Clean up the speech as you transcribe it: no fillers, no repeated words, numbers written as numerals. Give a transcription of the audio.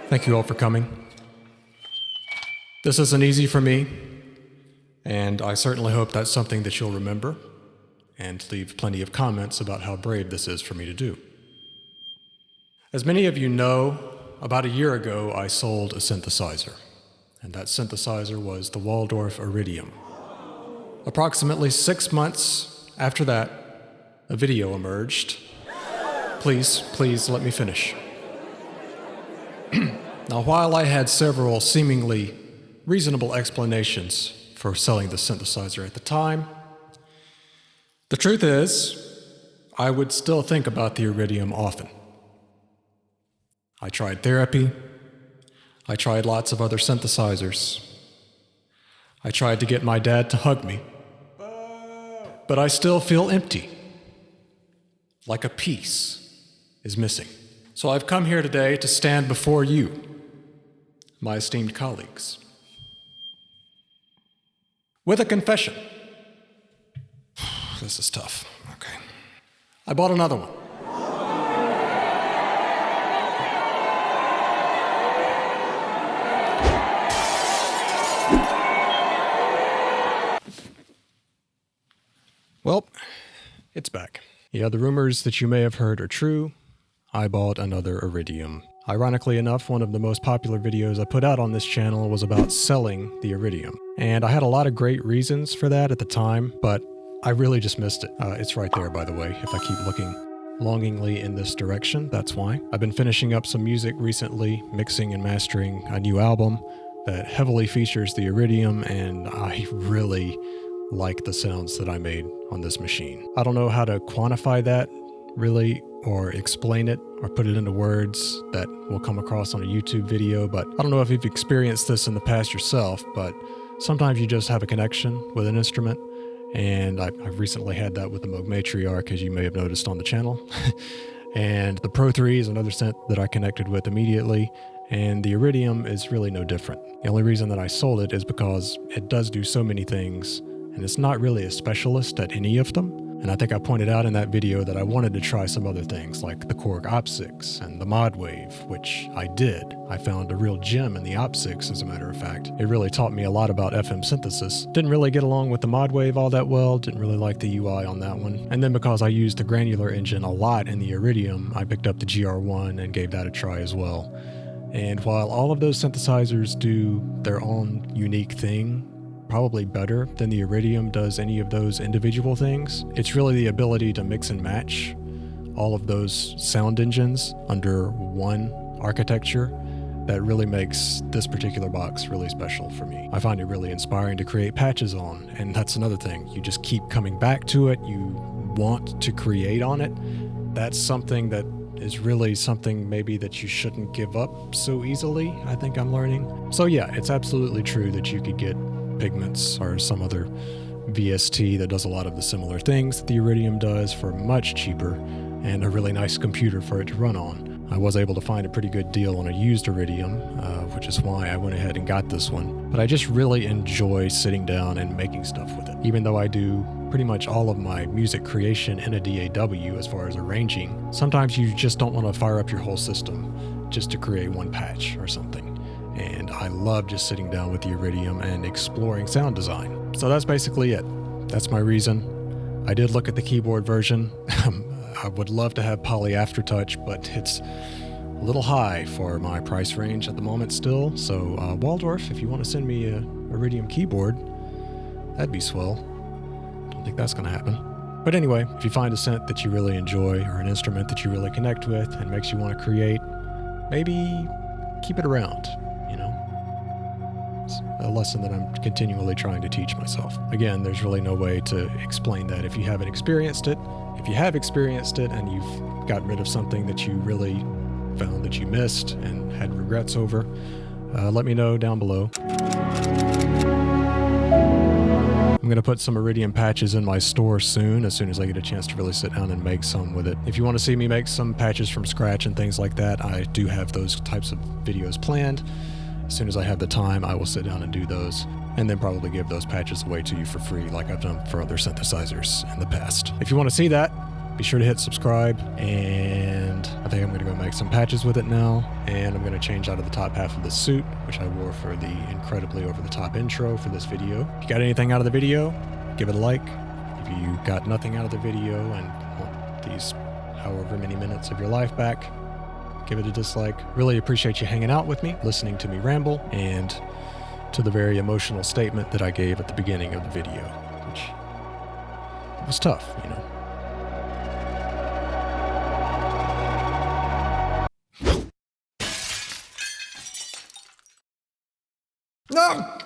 Thank you all for coming. This isn't easy for me, and I certainly hope that's something that you'll remember and leave plenty of comments about how brave this is for me to do. As many of you know, about a year ago I sold a synthesizer, and that synthesizer was the Waldorf Iridium. Approximately 6 months after that, a video emerged. Please let me finish. Now, while I had several seemingly reasonable explanations for selling the synthesizer at the time, the truth is, I would still think about the Iridium often. I tried therapy. I tried lots of other synthesizers. I tried to get my dad to hug me. But I still feel empty, like a piece is missing. So I've come here today to stand before you, my esteemed colleagues, with a confession. This is tough. Okay. I bought another one. Well, it's back. Yeah, the rumors that you may have heard are true. I bought another Iridium. Ironically enough, one of the most popular videos I put out on this channel was about selling the Iridium. And I had a lot of great reasons for that at the time, but I really just missed it. It's right there, by the way, if I keep looking longingly in this direction, that's why. I've been finishing up some music recently, mixing and mastering a new album that heavily features the Iridium, and I really like the sounds that I made on this machine. I don't know how to quantify that, really, or explain it, or put it into words that will come across on a YouTube video, but I don't know if you've experienced this in the past yourself, but sometimes you just have a connection with an instrument, and I've recently had that with the Moog Matriarch, as you may have noticed on the channel. And the Pro 3 is another synth that I connected with immediately, and the Iridium is really no different. The only reason that I sold it is because it does do so many things, and it's not really a specialist at any of them. And I think I pointed out in that video that I wanted to try some other things like the Korg Op6 and the Mod Wave, which I did. I found a real gem in the Op6, as a matter of fact. It really taught me a lot about FM synthesis. Didn't really get along with the Mod Wave all that well, didn't really like the UI on that one. And then because I used the granular engine a lot in the Iridium, I picked up the GR1 and gave that a try as well. And while all of those synthesizers do their own unique thing, probably better than the Iridium does any of those individual things, it's really the ability to mix and match all of those sound engines under one architecture that really makes this particular box really special for me. I find it really inspiring to create patches on, and that's another thing. You just keep coming back to it. You want to create on it. That's something that is really something maybe that you shouldn't give up so easily, I think I'm learning. So yeah, it's absolutely true that you could get Pigments or some other VST that does a lot of the similar things that the Iridium does for much cheaper and a really nice computer for it to run on. I was able to find a pretty good deal on a used Iridium, which is why I went ahead and got this one. But I just really enjoy sitting down and making stuff with it. Even though I do pretty much all of my music creation in a DAW as far as arranging, sometimes you just don't want to fire up your whole system just to create one patch or something. And I love just sitting down with the Iridium and exploring sound design. So that's basically it. That's my reason. I did look at the keyboard version. I would love to have Poly Aftertouch, but it's a little high for my price range at the moment still. So Waldorf, if you want to send me a Iridium keyboard, that'd be swell. Don't think that's going to happen. But anyway, if you find a synth that you really enjoy or an instrument that you really connect with and makes you want to create, maybe keep it around. A lesson that I'm continually trying to teach myself. Again, there's really no way to explain that if you haven't experienced it. If you have experienced it and you've got rid of something that you really found that you missed and had regrets over, let me know down below. I'm going to put some Iridium patches in my store soon as I get a chance to really sit down and make some with it. If you want to see me make some patches from scratch and things like that, I do have those types of videos planned. As soon as I have the time, I will sit down and do those, and then probably give those patches away to you for free like I've done for other synthesizers in the past. If you want to see that, be sure to hit subscribe, and I think I'm going to go make some patches with it now, and I'm going to change out of the top half of this suit, which I wore for the incredibly over-the-top intro for this video. If you got anything out of the video, give it a like. If you got nothing out of the video and want these however many minutes of your life back, give it a dislike. Really appreciate you hanging out with me, listening to me ramble, and to the very emotional statement that I gave at the beginning of the video, which was tough, you know. No!